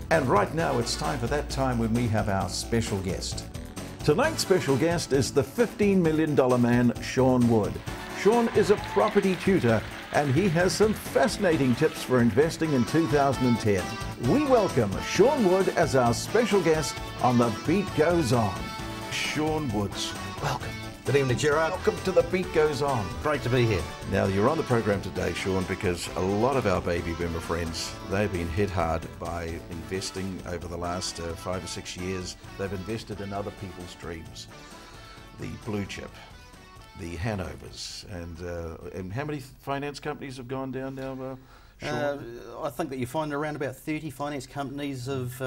And right now it's time for that time when we have our special guest. Tonight's special guest is the $15 million man, Sean Wood. Sean is a property tutor and he has some fascinating tips for investing in 2010. We welcome Sean Wood as our special guest on The Beat Goes On. Sean Woods, welcome. Good evening, Gerard. Welcome to The Beat Goes On. Great to be here. Now, you're on the program today, Sean, because a lot of our baby boomer friends, they've been hit hard by investing over the last 5 or 6 years. They've invested in other people's dreams. The Blue Chip, the Hanovers, and how many finance companies have gone down now, Sean? I think that you find around about 30 finance companies have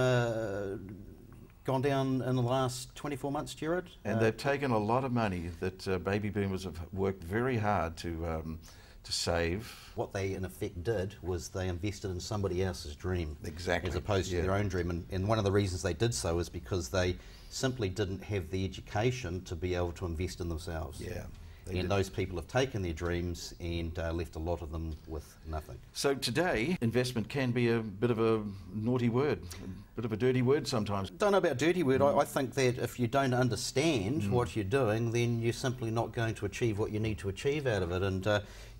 gone down in the last 24 months, Gerard. And they've taken a lot of money that baby boomers have worked very hard to save. What they in effect did was they invested in somebody else's dream. Exactly. As opposed to their own dream. And one of the reasons they did so is because they simply didn't have the education to be able to invest in themselves. Yeah. And those people have taken their dreams and left a lot of them with nothing. So today, investment can be a bit of a naughty word, a bit of a dirty word sometimes. Don't know about dirty word. I think that if you don't understand what you're doing, then you're simply not going to achieve what you need to achieve out of it. And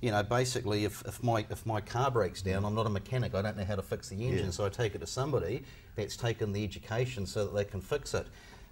you know, basically, if my car breaks down, I'm not a mechanic. I don't know how to fix the engine, so I take it to somebody that's taken the education so that they can fix it.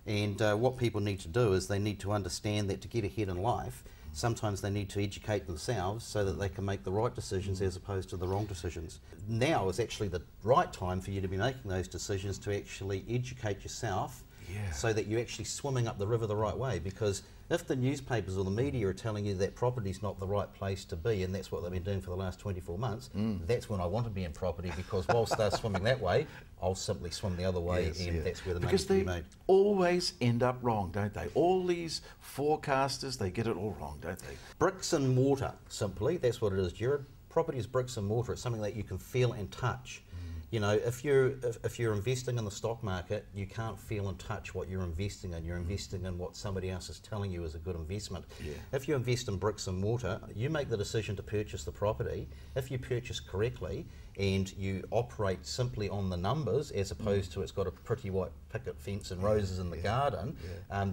And what people need to do is they need to understand that to get ahead in life, sometimes they need to educate themselves so that they can make the right decisions as opposed to the wrong decisions. Now is actually the right time for you to be making those decisions, to actually educate yourself so that you're actually swimming up the river the right way. Because if the newspapers or the media are telling you that property's not the right place to be, and that's what they've been doing for the last 24 months, that's when I want to be in property, because whilst they're swimming that way, I'll simply swim the other way, that's where the money's to be made. Because they always end up wrong, don't they? All these forecasters, they get it all wrong, don't they? Bricks and mortar, simply, that's what it is, Gerard. Property is bricks and mortar. It's something that you can feel and touch. You know, if you're investing in the stock market, you can't feel and touch what you're investing in. You're investing in what somebody else is telling you is a good investment. If you invest in bricks and mortar, you make the decision to purchase the property. If you purchase correctly and you operate simply on the numbers, as opposed to it's got a pretty white picket fence and roses in the garden,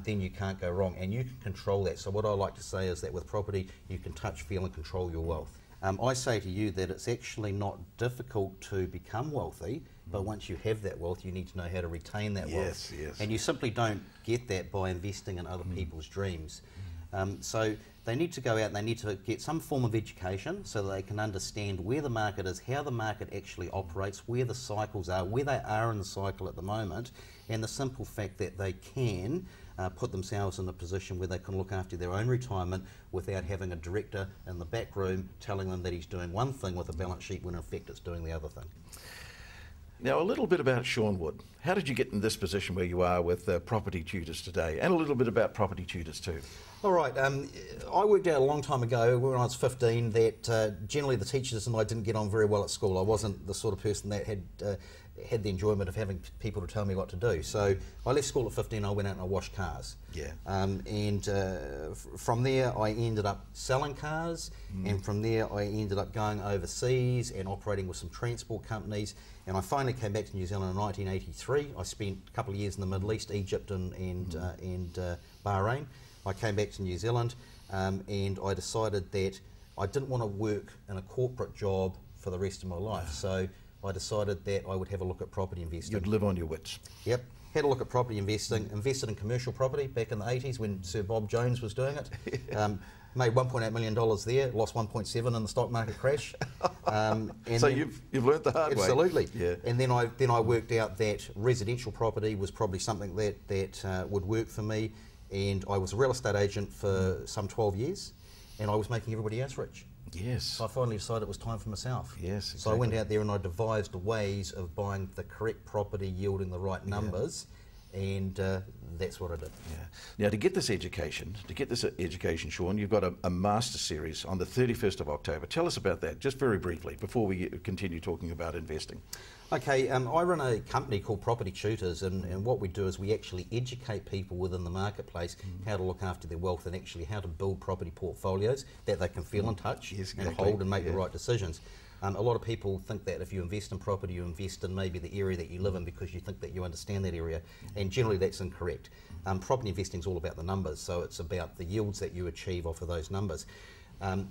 then you can't go wrong, and you can control that. So what I like to say is that with property, you can touch, feel and control your wealth. I say to you that it's actually not difficult to become wealthy, but once you have that wealth, you need to know how to retain that wealth. And you simply don't get that by investing in other people's dreams. So they need to go out and they need to get some form of education so that they can understand where the market is, how the market actually operates, where the cycles are, where they are in the cycle at the moment, and the simple fact that they can put themselves in a position where they can look after their own retirement without having a director in the back room telling them that he's doing one thing with a balance sheet when in fact it's doing the other thing. Now, a little bit about Sean Wood. How did you get in this position where you are with property tutors today, and a little bit about property tutors too? All right, I worked out a long time ago when I was 15 that generally the teachers and I didn't get on very well at school. I wasn't the sort of person that had the enjoyment of having people to tell me what to do. So I left school at 15, I went out and I washed cars. From there I ended up selling cars, and from there I ended up going overseas and operating with some transport companies, and I finally came back to New Zealand in 1983. I spent a couple of years in the Middle East, Egypt and Bahrain. I came back to New Zealand and I decided that I didn't want to work in a corporate job for the rest of my life. So I decided that I would have a look at property investing. You'd live on your wits. Yep. Had a look at property investing, invested in commercial property back in the 80s when Sir Bob Jones was doing it. Made $1.8 million there, lost 1.7 in the stock market crash. So you've learnt the hard way. Absolutely. And then I worked out that residential property was probably something that would work for me, and I was a real estate agent for some 12 years, and I was making everybody else rich. So I finally decided it was time for myself. So I went out there and I devised ways of buying the correct property yielding the right numbers, and that's what I did. Now, to get this education, Sean, you've got a master series on the 31st of October. Tell us about that, just very briefly, before we continue talking about investing. Okay, I run a company called Property Tutors, and what we do is we actually educate people within the marketplace how to look after their wealth and actually how to build property portfolios that they can feel and touch and hold and make the right decisions. A lot of people think that if you invest in property, you invest in maybe the area that you live in because you think that you understand that area, and generally that's incorrect. Property investing is all about the numbers, so it's about the yields that you achieve off of those numbers.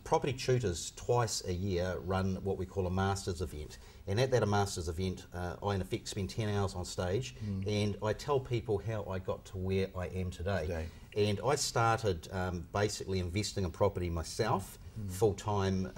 Property tutors twice a year run what we call a masters event, and at that masters event I in effect spend 10 hours on stage and I tell people how I got to where I am today. And I started basically investing in property myself full-time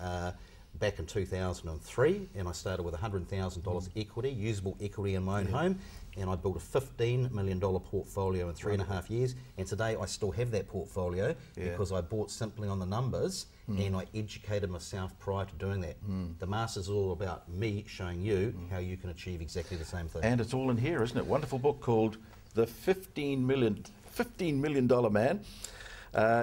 back in 2003, and I started with $100,000 equity, usable equity in my own home, and I built a $15 million portfolio in 3.5 years, and today I still have that portfolio because I bought simply on the numbers and I educated myself prior to doing that. The Masters is all about me showing you how you can achieve exactly the same thing. And it's all in here, isn't it? Wonderful book called The $15 Million Man.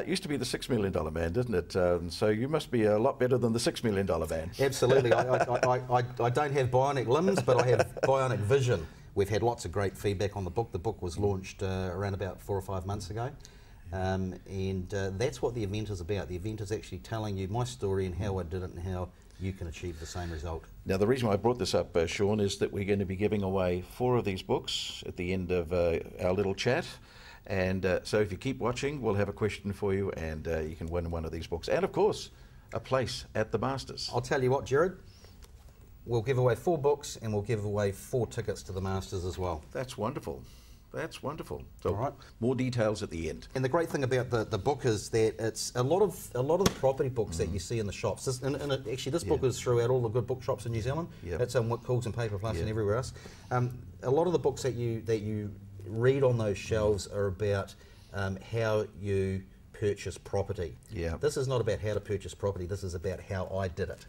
Used to be the $6 million man, didn't it? So you must be a lot better than the $6 million man. Absolutely. I don't have bionic limbs, but I have bionic vision. We've had lots of great feedback on the book. The book was launched around about 4 or 5 months ago. And that's what the event is about. The event is actually telling you my story and how I did it and how you can achieve the same result. Now, the reason why I brought this up, Sean, is that we're going to be giving away 4 of these books at the end of our little chat. And so if you keep watching, we'll have a question for you, and you can win one of these books. And, of course, a place at the Masters. I'll tell you what, Gerard, we'll give away 4 books and we'll give away 4 tickets to the Masters as well. That's wonderful. That's wonderful. So all right. More details at the end. And the great thing about the book is that it's a lot of the property books that you see in the shops. Actually, this book is throughout all the good bookshops in New Zealand. It's on Whitcoulls and Paper Plus and everywhere else. A lot of the books that you read on those shelves are about how you purchase property. This is not about how to purchase property. This is about how I did it.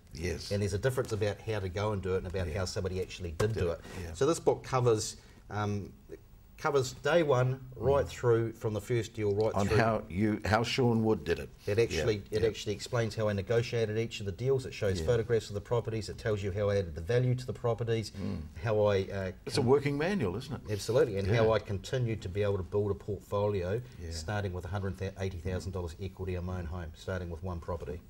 And there's a difference about how to go and do it and about how somebody actually did do it. So this book covers day one right through from the first deal right on through. how Sean Wood did it. It actually explains how I negotiated each of the deals. It shows photographs of the properties. It tells you how I added the value to the properties. How I it's a working manual, isn't it? Absolutely, and how I continued to be able to build a portfolio, starting with $180,000 equity in my own home, starting with one property.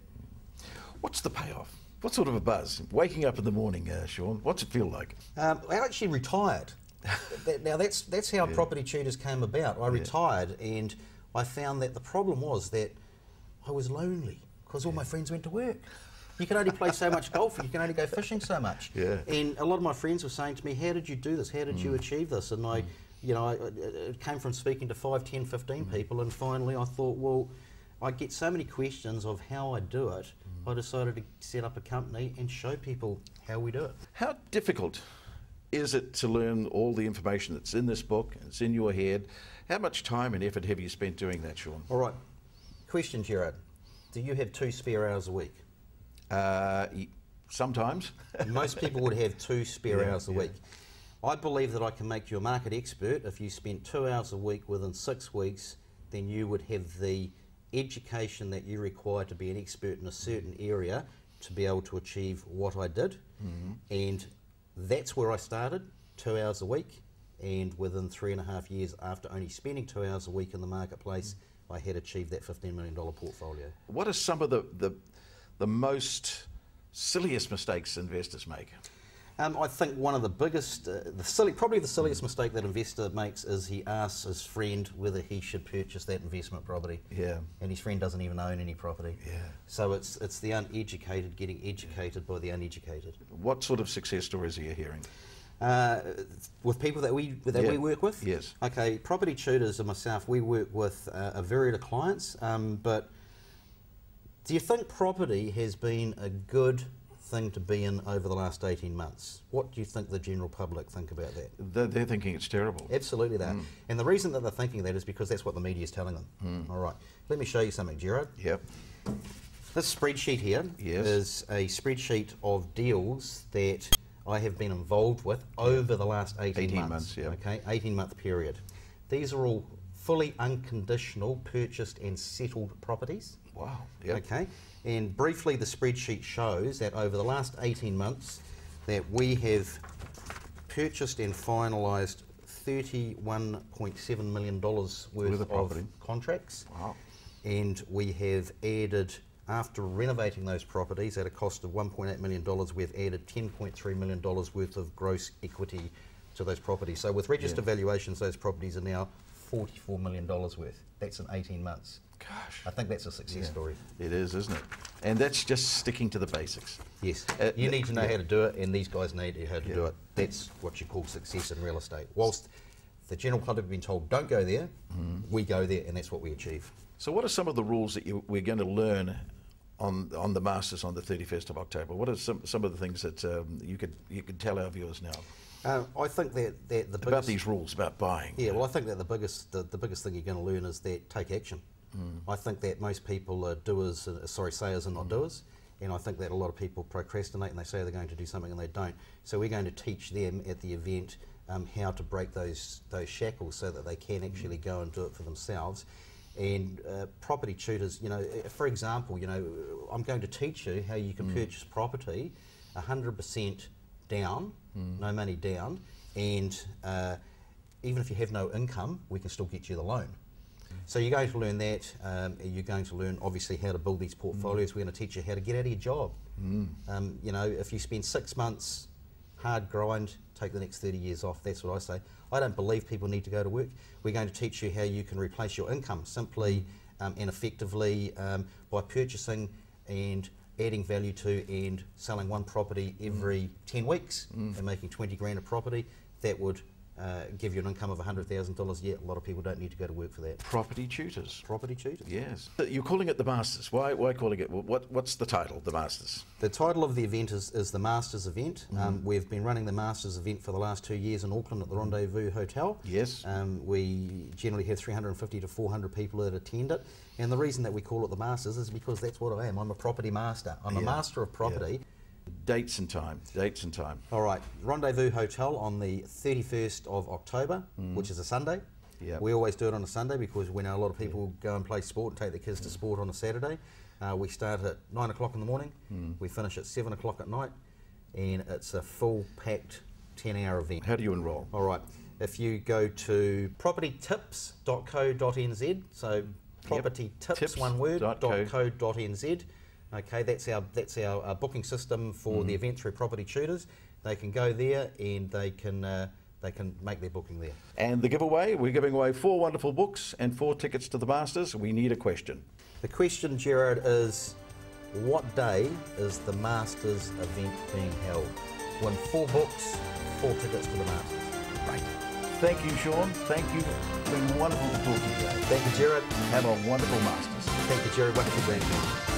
What's the payoff? What sort of a buzz? Waking up in the morning, Sean. What's it feel like? I actually retired. Now that's how Property Tutors came about. I retired and I found that the problem was that I was lonely because all my friends went to work. You can only play so much golf and you can only go fishing so much. And a lot of my friends were saying to me, how did you do this? How did you achieve this? And it came from speaking to 5, 10, 15 people, and finally I thought, well, I get so many questions of how I do it, I decided to set up a company and show people how we do it. How difficult is it to learn all the information that's in this book, it's in your head? How much time and effort have you spent doing that, Sean? All right. Question, Gerard. Do you have 2 spare hours a week? Sometimes. Most people would have 2 spare hours a week. I believe that I can make you a market expert. If you spent 2 hours a week within 6 weeks, then you would have the education that you require to be an expert in a certain area to be able to achieve what I did. And that's where I started, 2 hours a week, and within 3.5 years, after only spending 2 hours a week in the marketplace, I had achieved that $15 million portfolio. What are some of the most silliest mistakes investors make? I think one of the biggest, probably the silliest mistake that investor makes is he asks his friend whether he should purchase that investment property. And his friend doesn't even own any property. So it's the uneducated getting educated by the uneducated. What sort of success stories are you hearing? With people that we work with? Yes. Okay, Property Tutors and myself, we work with a variety of clients, but do you think property has been a good thing to be in over the last 18 months? What do you think the general public think about that? They're thinking it's terrible. Absolutely they are. And the reason that they're thinking that is because that's what the media is telling them. All right, let me show you something, Gerard. This spreadsheet here is a spreadsheet of deals that I have been involved with over the last 18 months. Okay, 18-month period. These are all fully unconditional purchased and settled properties. Wow. Okay. And briefly, the spreadsheet shows that over the last 18 months that we have purchased and finalised $31.7 million worth of contracts. Wow. And we have added After renovating those properties at a cost of $1.8 million, we've added $10.3 million worth of gross equity to those properties. So with registered valuations, those properties are now $44 million worth. That's in 18 months. Gosh. I think that's a success story. It is, isn't it? And that's just sticking to the basics. Yes. You need to know how to do it, and these guys need how to do it. That's what you call success in real estate. Whilst the general public have been told, don't go there, we go there, and that's what we achieve. So what are some of the rules that we're going to learn on the Masters on the 31st of October? What are some of the things that you could tell our viewers now? I think that the biggest, about these rules, about buying. Yeah, well, I think that the biggest thing you're going to learn is that take action. I think that most people are doers, sayers and not doers. And I think that a lot of people procrastinate and they say they're going to do something and they don't. So we're going to teach them at the event how to break those shackles so that they can actually go and do it for themselves. And property tutors, you know, for example, you know, I'm going to teach you how you can purchase property 100% down, no money down, and even if you have no income, we can still get you the loan. So you're going to learn that. You're going to learn, obviously, how to build these portfolios. We're going to teach you how to get out of your job. You know, if you spend 6 months hard grind, take the next 30 years off. That's what I say. I don't believe people need to go to work. We're going to teach you how you can replace your income simply and effectively by purchasing and adding value to and selling one property every 10 weeks and making 20 grand a property. That would give you an income of $100,000 a year. A lot of people don't need to go to work for that. Property tutors. Property tutors. Yes. You're calling it the Masters. Why calling it? What's the title, the Masters? The title of the event is the Masters event. We've been running the Masters event for the last 2 years in Auckland at the Rendezvous Hotel. Yes. We generally have 350 to 400 people that attend it. And the reason that we call it the Masters is because that's what I am. I'm a property master. I'm a master of property. Dates and time. All right, Rendezvous Hotel on the 31st of October, which is a Sunday. Yep. We always do it on a Sunday because we know a lot of people go and play sport and take their kids to sport on a Saturday. We start at 9 o'clock in the morning, we finish at 7 o'clock at night, and it's a full packed 10-hour event. How do you enrol? All right, if you go to propertytips.co.nz, so propertytips, one word, .co.nz. Okay, that's our booking system for the event through Property Tutors. They can go there and they can make their booking there. And the giveaway, we're giving away 4 wonderful books and 4 tickets to the Masters. We need a question. The question, Gerard, is what day is the Masters event being held? Win 4 books, 4 tickets to the Masters. Right. Thank you, Sean. Thank you. It's been wonderful to talk to you today. Thank you, Gerard. Have a wonderful Masters. Thank you, Gerard. Wonderful being here.